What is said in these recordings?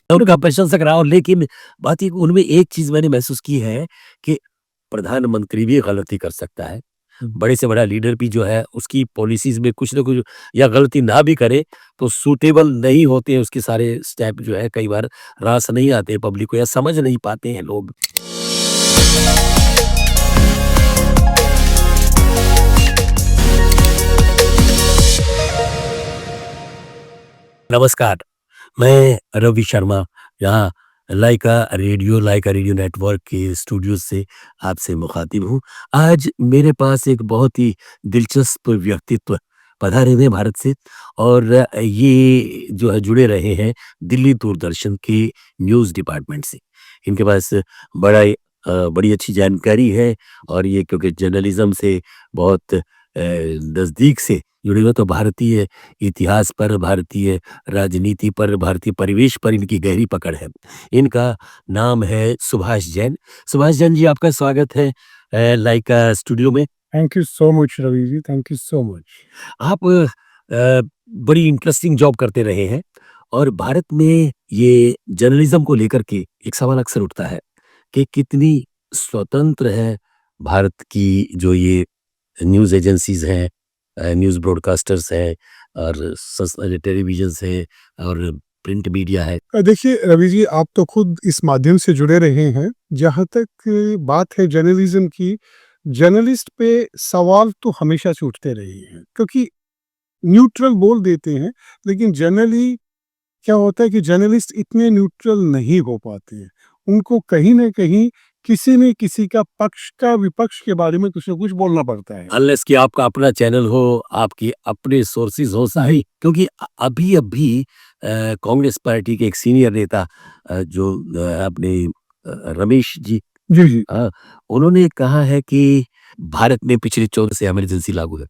उनका प्रशंसक रहा हूँ, लेकिन बात ये उनमें एक चीज़ मैंने महसूस की है कि प्रधानमंत्री भी गलती कर सकता है। बड़े से बड़ा लीडर भी जो है उसकी पॉलिसीज़ में कुछ न कुछ या गलती ना भी करे तो सूटेबल नहीं होते हैं उसके सारे स्टेप जो है कई बार रास नहीं आते हैं पब्लिक को या समझ नहीं पाते हैं लोग। नमस्कार, मैं रवि शर्मा यहाँ लाइका रेडियो नेटवर्क के स्टूडियो से आपसे मुखातिब हूँ। आज मेरे पास एक बहुत ही दिलचस्प व्यक्तित्व पधारे हुए हैं भारत से और ये जो है जुड़े रहे हैं दिल्ली दूरदर्शन के न्यूज़ डिपार्टमेंट से। इनके पास बड़ी अच्छी जानकारी है और ये क्योंकि जर्नलिज़्म से बहुत नज़दीक से जुड़े हुए तो भारतीय इतिहास पर, भारतीय राजनीति पर, भारतीय परिवेश पर इनकी गहरी पकड़ है। इनका नाम है सुभाष जैन। सुभाष जैन जी आपका स्वागत है लाइका स्टूडियो में। Thank you so much Ravi ji, thank you so much. आप बड़ी इंटरेस्टिंग जॉब करते रहे हैं और भारत में ये जर्नलिज़्म को लेकर के एक सवाल अक्सर उठता है कि कितनी स्वतंत्र है भारत की जो ये न्यूज़ एजेंसीज़ हैं, न्यूज़ ब्रॉडकास्टर्स हैं और टेलीविजन्स हैं और प्रिंट मीडिया है। देखिए रवि जी, आप तो खुद इस माध्यम से जुड़े रहे हैं। जहाँ तक बात है जर्नलिज्म की, जर्नलिस्ट पे सवाल तो हमेशा से उठते रहे हैं, क्योंकि न्यूट्रल बोल देते हैं, लेकिन जनरली क्या होता है कि जर्नलिस्ट इतने न्यूट्रल नहीं हो पाते हैं। उनको कहीं न कहीं किसी न किसी का पक्ष का विपक्ष के बारे में कुछ न कुछ बोलना पड़ता है। अनलेस कि आपका अपना चैनल हो, आपके अपने सोर्सेज़ हो सही क्योंकि अभी-अभी कांग्रेस पार्टी के एक सीनियर नेता जो अपने रमेश जी जी, जी। उन्होंने कहा है कि भारत में पिछले 14 से इमरजेंसी लागू है।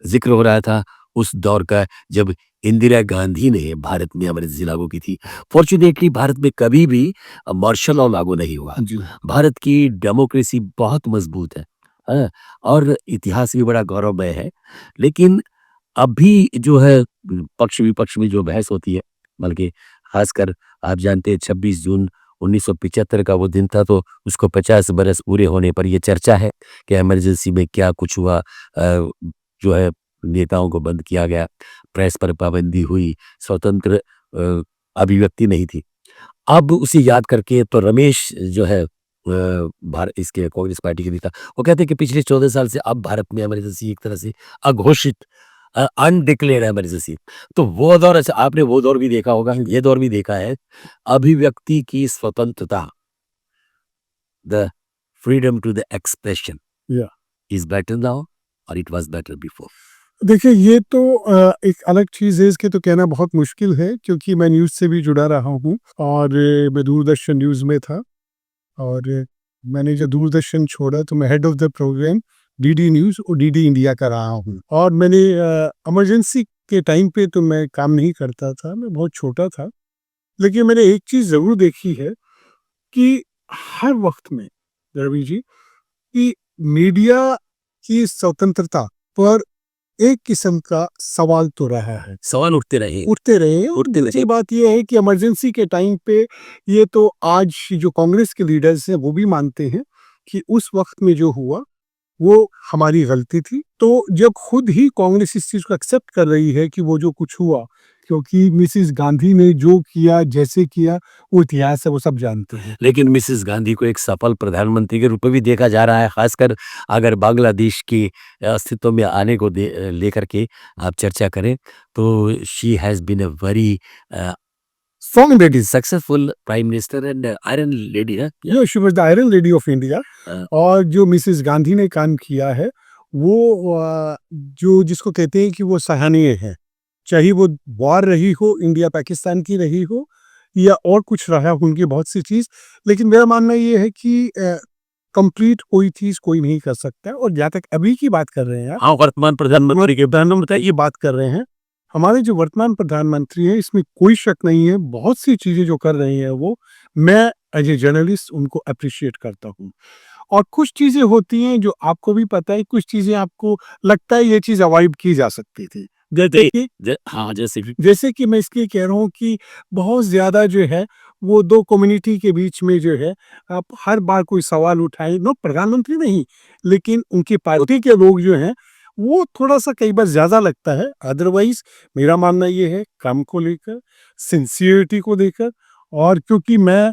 ज़िक्र हो रहा था उस दौर का जब इंदिरा गांधी ने भारत में इमरजेंसी लागू की थी। फॉर्च्यूनेटली भारत में कभी भी मार्शल लॉ लागू नहीं हुआ। जी। भारत की डेमोक्रेसी बहुत मज़बूत है। हाँ, और इतिहास भी बड़ा गौरवमय है। लेकिन अभी जो है पक्ष-विपक्ष में जो बहस होती है, बल्कि ख़ासकर आप जानते हैं 26 जून 1975 का वो दिन था तो उसको 50 बरस पूरे होने पर ये चर्चा है कि इमरजेंसी में क्या कुछ हुआ जो है नेताओं को बंद किया गया, प्रेस पर पाबंदी हुई, स्वतंत्र अभिव्यक्ति नहीं थी। अब उसे याद करके तो रमेश जो है इसके कांग्रेस पार्टी के नेता, वो कहते हैं कि पिछले 14 साल से अब भारत में इमरजेंसी एक तरह से अघोषित अनडिक्लेयर्ड इमरजेंसी। तो वो दौर अच्छा आपने वो दौर भी देखा होगा, ये दौर भी देखा है। अभिव्यक्ति की स्वतंत्रता, the freedom to the expression या इज़ बेटर नाउ और इट वाज़ बेटर बिफोर। देखिए, ये तो एक अलग चीज़ है, इसके तो कहना बहुत मुश्किल है, क्योंकि मैं न्यूज़ से भी जुड़ा रहा हूँ और मैं दूरदर्शन न्यूज़ में था। और मैंने जब दूरदर्शन छोड़ा तो मैं head of the programme DD news और डीडी इंडिया का रहा हूँ। और मैंने इमरजेंसी के टाइम पे तो मैं काम नहीं करता था, मैं बहुत छोटा था। लेकिन मैंने एक चीज़ ज़रूर देखी है कि हर वक़्त में रवि जी, कि मीडिया की स्वतंत्रता पर एक किस्म का सवाल तो रहा है, सवाल उठते रहे, उठते रहे हैं। और उठते रहे। दूसरी बात ये है कि इमरजेंसी के टाइम पे ये तो आज जो कांग्रेस के लीडर्स हैं वो भी मानते हैं कि उस वक़्त में जो हुआ वो हमारी गलती थी। तो जब खुद ही कांग्रेस इस चीज़ को एक्सेप्ट कर रही है कि वो जो कुछ हुआ, क्योंकि मिसेस गांधी ने जो किया, जैसे किया, वो इतिहास है, वो सब जानते हैं। लेकिन मिसेस गांधी को एक सफल प्रधानमंत्री के रूप में भी देखा जा रहा है, खासकर अगर बांग्लादेश के अस्तित्व में आने को लेकर के आप चर्चा करें, तो she has been a very strong lady, successful prime minister and iron lady है। या she was the iron lady of India. Uh, और जो मिसेस गांधी ने काम किया है, वो जो जिसको कहते हैं कि वो सराहनीय है। चाहे वो वॉर रही हो, इंडिया पाकिस्तान की रही हो या और कुछ रहा हो, उनकी बहुत सी चीज़। लेकिन मेरा मानना ये है कि कंप्लीट कोई चीज़ कोई नहीं कर सकता है। और जहाँ तक अभी की बात कर रहे हैं आप, हाँ, वर्तमान प्रधानमंत्री के प्रधानमंत्री ये बात कर रहे हैं, हमारे जो वर्तमान प्रधानमंत्री हैं, इसमें कोई शक नहीं है, बहुत सी चीज़ें जो कर रहे हैं वो, मैं एज़ ए जर्नलिस्ट उनको एप्रिशिएट करता हूँ। और कुछ चीज़ें होती हैं जो आपको भी पता है, कुछ चीज़ें आपको लगता है ये चीज़ अवॉइड की जा सकती थी। जैसे देखिए, हाँ, जैसे कि जैसे कि मैं इसलिए कह रहा हूँ कि बहुत ज़्यादा जो है वो 2 कम्युनिटी के बीच में जो है आप हर बार कोई सवाल उठाएँ, नो प्रधानमंत्री नहीं, लेकिन उनकी पार्टी के लोग जो हैं, वो थोड़ा-सा कई बार ज़्यादा लगता है। अदरवाइज़ मेरा मानना ये है काम को लेकर, सिंसियरिटी को लेकर और क्योंकि मैं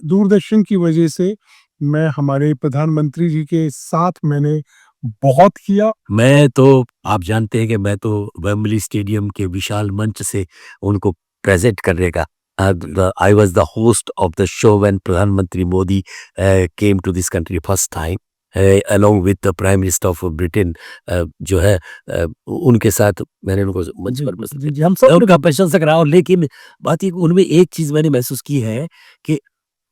दूरदर्शन की वजह से मैं हमारे प्रधानमंत्री जी के साथ मैंने बहुत किया। मैं तो आप जानते हैं कि मैं तो वेम्बली स्टेडियम के विशाल मंच से उनको प्रेज़ेंट करने का I was the host of the show when प्रधानमंत्री Modi came to this country first time along with the prime minister of Britain जो है उनके साथ मैंने उनको मंच पर प्रस्तुत जी, हम मैं सब उनका प्रशंसक रहा हूँ लेकिन बात ये कि उनमें एक चीज़ मैंने महसूस की है कि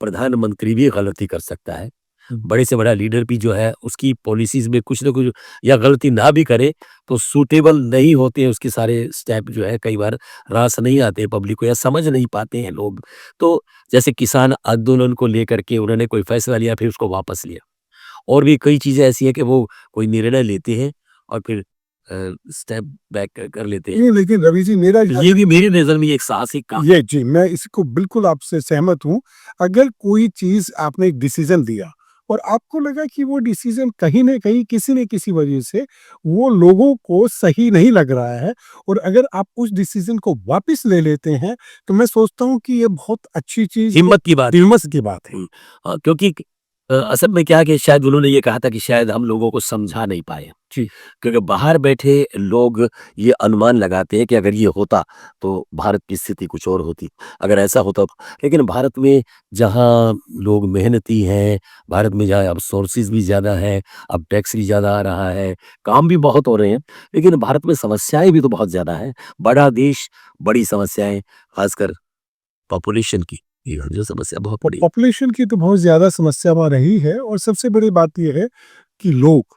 प्रधानमंत्री भी गलती कर सकता है। बड़े से बड़ा लीडर भी जो है उसकी पॉलिसीज़ में कुछ न कुछ या गलती ना भी करे तो सूटेबल नहीं होते हैं उसके सारे स्टेप जो है कई बार रास नहीं आते हैं पब्लिक को या समझ नहीं पाते हैं लोग। तो जैसे किसान आंदोलन को लेकर के उन्होंने कोई फैसला लिया फिर उसको वापस लिया। और भी कई चीज़ें ऐसी हैं कि वो कोई निर्णय लेते हैं और फिर स्टेप बैक कर लेते हैं। नहीं, लेकिन रवि जी मेरा ये भी मेरी नज़र में ये एक साहसिक काम ये जी, मैं इसको बिल्कुल आपसे सहमत हूँ। अगर कोई चीज़ आपने एक डिसीज़न दिया और आपको लगा कि वो डिसीज़न कहीं न कहीं किसी न किसी वजह से वो लोगों को सही नहीं लग रहा है और अगर आप उस डिसीज़न को वापस ले लेते हैं, तो मैं सोचता हूँ कि ये बहुत अच्छी चीज़ हिम्मत की बात है। हिम्मत की बात है। क्योंकि असल में क्या है कि शायद उन्होंने ये कहा था कि शायद हम लोगों को समझा नहीं पाए। जी। क्योंकि बाहर बैठे लोग ये अनुमान लगाते हैं कि अगर ये होता तो भारत की स्थिति कुछ और होती। अगर ऐसा होता तो लेकिन भारत में जहाँ लोग मेहनती हैं, भारत में जहाँ अब सोर्सेज़ भी ज़्यादा हैं, अब टैक्स भी ज़्यादा आ रहा है, काम भी बहुत हो रहे हैं, लेकिन भारत में समस्याएँ भी तो बहुत ज़्यादा हैं। बड़ा देश, बड़ी समस्याएँ, ख़ासकर पॉपुलेशन की, ये जो समस्या बहुत बड़ी है। पॉपुलेशन की तो बहुत ज़्यादा समस्या वहाँ रही है और सबसे बड़ी बात ये है कि लोग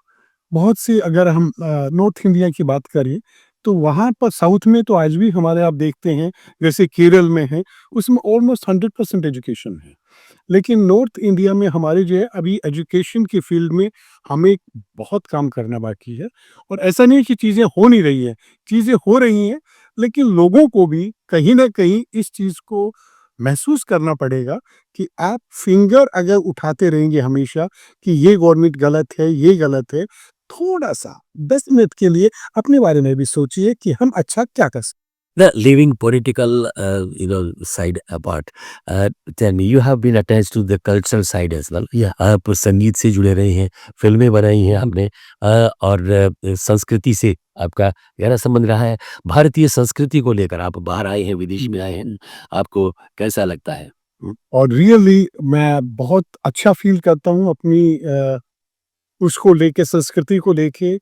बहुत से अगर हम नॉर्थ इंडिया की बात करें, तो वहाँ पर साउथ में तो आज भी हमारे आप देखते हैं, जैसे केरल में है, उसमें ऑलमोस्ट 100% एजुकेशन है। लेकिन नॉर्थ इंडिया में हमारे जो है अभी एजुकेशन की फील्ड में हमें बहुत काम करना बाकी है और ऐसा नहीं कि चीज़ें हो नहीं रही हैं, चीज़ें हो रही हैं, लेकिन लोगों को भी कहीं न कहीं इस चीज़ को महसूस करना पड़ेगा कि आप फिंगर अगर उठाते रहेंगे हमेशा कि ये गवर्नमेंट गलत है, ये गलत है, थोड़ा-सा 10 मिनट के लिए अपने बारे में भी सोचिए कि हम अच्छा क्या कर सकते Leaving political, side apart, then you have been attached to the cultural side as well. हैं। आप संगीत से जुड़े रहे हैं, फ़िल्में बनाई हैं आपने और संस्कृति से आपका गहरा संबंध रहा है। भारतीय संस्कृति को लेकर आप बाहर आए हैं, विदेश में आए हैं, आपको कैसा लगता है? और रियली मैं बहुत अच्छा फ़ील करता हूँ अपनी उसको लेके संस्कृति को लेके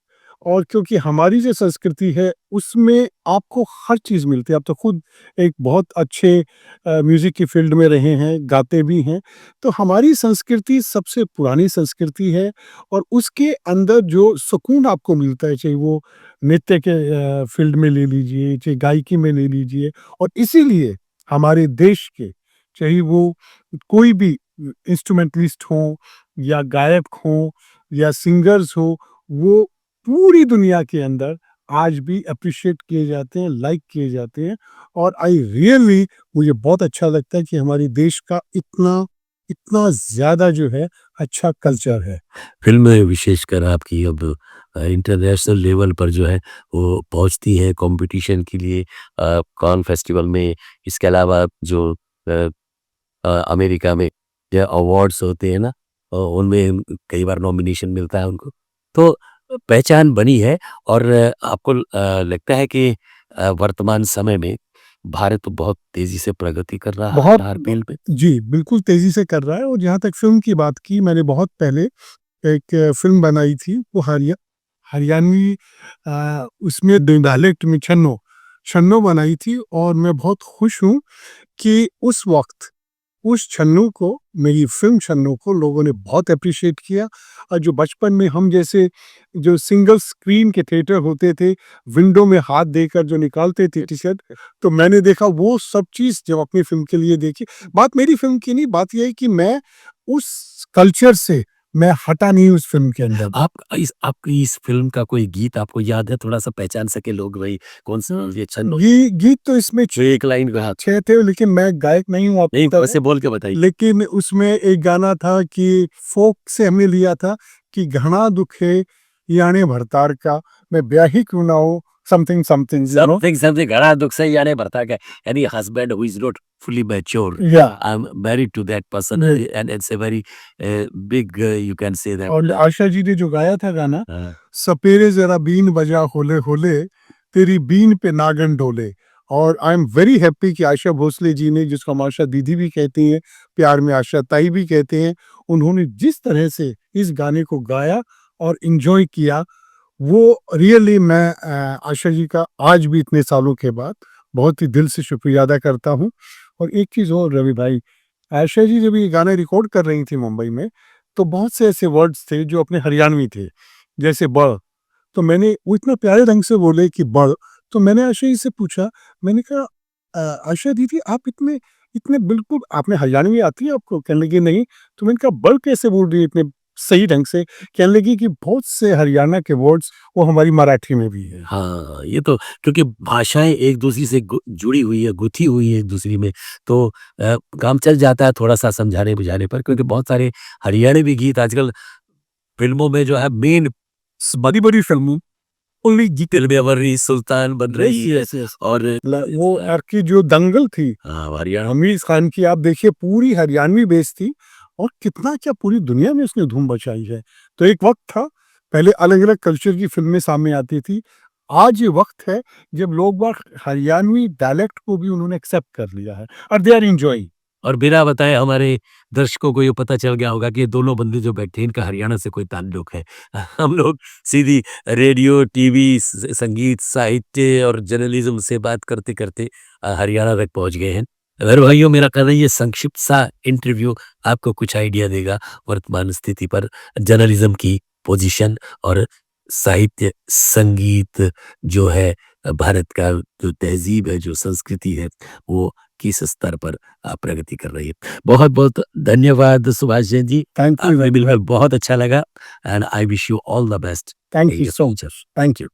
और क्योंकि हमारी जो संस्कृति है उसमें आपको हर चीज़ मिलती है। आप तो खुद एक बहुत अच्छे म्यूज़िक की फ़ील्ड में रहे हैं, गाते भी हैं। तो हमारी संस्कृति सबसे पुरानी संस्कृति है और उसके अंदर जो सुकून आपको मिलता है, चाहे वो नृत्य के फ़ील्ड में ले लीजिए, चाहे गायकी में ले लीजिए और इसीलिए हमारे देश के चाहे वो कोई भी इंस्ट्रूमेंटलिस्ट हों या गायक हों या सिंगर्स हो, वो पूरी दुनिया के अंदर आज भी एप्रिशिएट किए जाते हैं, लाइक किए जाते हैं और आई रियली मुझे बहुत अच्छा लगता है कि हमारे देश का इतना इतना ज़्यादा जो है अच्छा कल्चर है। फ़िल्में विशेषकर आपकी अब इंटरनेशनल लेवल पर जो है वो पहुँचती हैं कॉम्पिटिशन के लिए कान फेस्टिवल में, इसके अलावा जो अ अमेरिका में या अवार्ड्स होते हैं ना उनमें कई बार नॉमिनेशन मिलता है उनको। तो पहचान बनी है और आपको लगता है कि वर्तमान समय में भारत बहुत तेज़ी से प्रगति कर रहा है बहुत हर फील्ड में? जी, बिल्कुल तेज़ी से कर रहा है और जहाँ तक फ़िल्म की बात की, मैंने बहुत पहले एक फ़िल्म बनाई थी, वो हरियाणवी उसमें डायलेक्ट में छन्नो, छन्नो बनाई थी और मैं बहुत खुश हूँ कि उस वक़्त उस छन्नू को, मेरी फ़िल्म छन्नू को लोगों ने बहुत एप्रिशिएट किया और जो बचपन में हम जैसे जो सिंगल स्क्रीन के थिएटर होते थे, विंडो में हाथ देकर जो निकालते थे टी-शर्ट, तो मैंने देखा वो सब चीज़ जब अपनी फ़िल्म के लिए देखी। बात मेरी फ़िल्म की नहीं, बात ये है कि मैं उस कल्चर से मैं हटा नहीं उस फ़िल्म के अंदर। आपकी इस फ़िल्म का कोई गीत आपको याद है? थोड़ा-सा पहचान सके लोग भाई कौन-सा ये छंद गीत तो इसमें जो एक लाइन कहा था? 6 थे, लेकिन मैं गायक नहीं हूँ नहीं, आपकी तरह। वैसे बोल के बताइए। लेकिन उसमें एक गाना था कि फ़ोक से हमने लिया था कि घना दुःख है याने भरतार का, मैं ब्याही क्यों ना हो, something something, you know? Something घड़ा दुःख से यानी भरता है यानी husband who is not fully mature. या I'm married to that person and it's a very big you can say that. और आशा जी ने जो गाया था गाना, हाँ। सपेरे ज़रा बीन बजा होले होले, तेरी बीन पे नागन डोले। और आई एम वेरी हैप्पी कि आशा भोसले जी ने, जिसको हम आशा दीदी भी कहती हैं, प्यार में आशा ताई भी कहते हैं, उन्होंने जिस तरह से इस गाने को गाया और एन्जॉय किया, वो रियली मैं आशा जी का आज भी इतने सालों के बाद बहुत ही दिल से शुक्रिया अदा करता हूँ। और एक चीज़ और रवि भाई, आशा जी जब ये गाना रिकॉर्ड कर रही थी मुंबई में, तो बहुत से ऐसे वर्ड्स थे जो अपने हरियाणवी थे, जैसे बड़। तो मैंने वो इतना प्यारे ढंग से बोले कि बड़, तो मैंने आशा जी से पूछा, मैंने कहा आशा दीदी आप इतने इतने बिल्कुल आपने हरियाणवी आती है आपको? कहने लगी नहीं। तो मैंने कहा बड़ कैसे बोल रही है इतने सही ढंग से? कहने लगी कि बहुत से हरियाणा के वर्ड्स वो हमारी मराठी में भी है। हाँ, ये तो क्योंकि भाषाएँ एक-दूसरी से जुड़ी हुई है, गुथी हुई है एक-दूसरी में, तो काम चल जाता है थोड़ा-सा समझाने-बुझाने पर क्योंकि बहुत सारे हरियाणवी गीत आजकल फ़िल्मों में जो है मेन बड़ी-बड़ी फ़िल्मों ओनली गीत दिलबर सुल्तान बन रही है और वो की जो दंगल थी हाँ, हरियाणा आमिर खान की, आप देखिए पूरी हरियाणवी बेस थी और कितना क्या पूरी दुनिया में उसने धूम मचाई है। तो एक वक़्त था, पहले अलग-अलग कल्चर की फ़िल्में सामने आती थी। आज ये वक़्त है जब लोग बाग हरियाणवी डायलेक्ट को भी उन्होंने एक्सेप्ट कर लिया है और दे आर एन्जॉयिंग। और बिना बताए हमारे दर्शकों को ये पता चल गया होगा कि ये दोनों बंदे जो बैठे हैं इनका हरियाणा से कोई ताल्लुक है। हम लोग सीधी रेडियो, टीवी, संगीत, साहित्य और जर्नलिज्म से बात करते-करते हरियाणा तक पहुँच गए हैं। अगर भाइयों मेरा कहना है ये संक्षिप्त सा इंटरव्यू आपको कुछ आइडिया देगा वर्तमान स्थिति पर जर्नलिज्म की पोजीशन और साहित्य, संगीत जो है भारत का जो तहज़ीब है, जो संस्कृति है, वो किस स्तर पर प्रगति कर रही है। बहुत-बहुत धन्यवाद सुभाष जैन जी। थैंक यू आपसे वेरी मिलकर मच। बहुत अच्छा लगा and I wish you all the best thank in you your so future. Much. Thank you.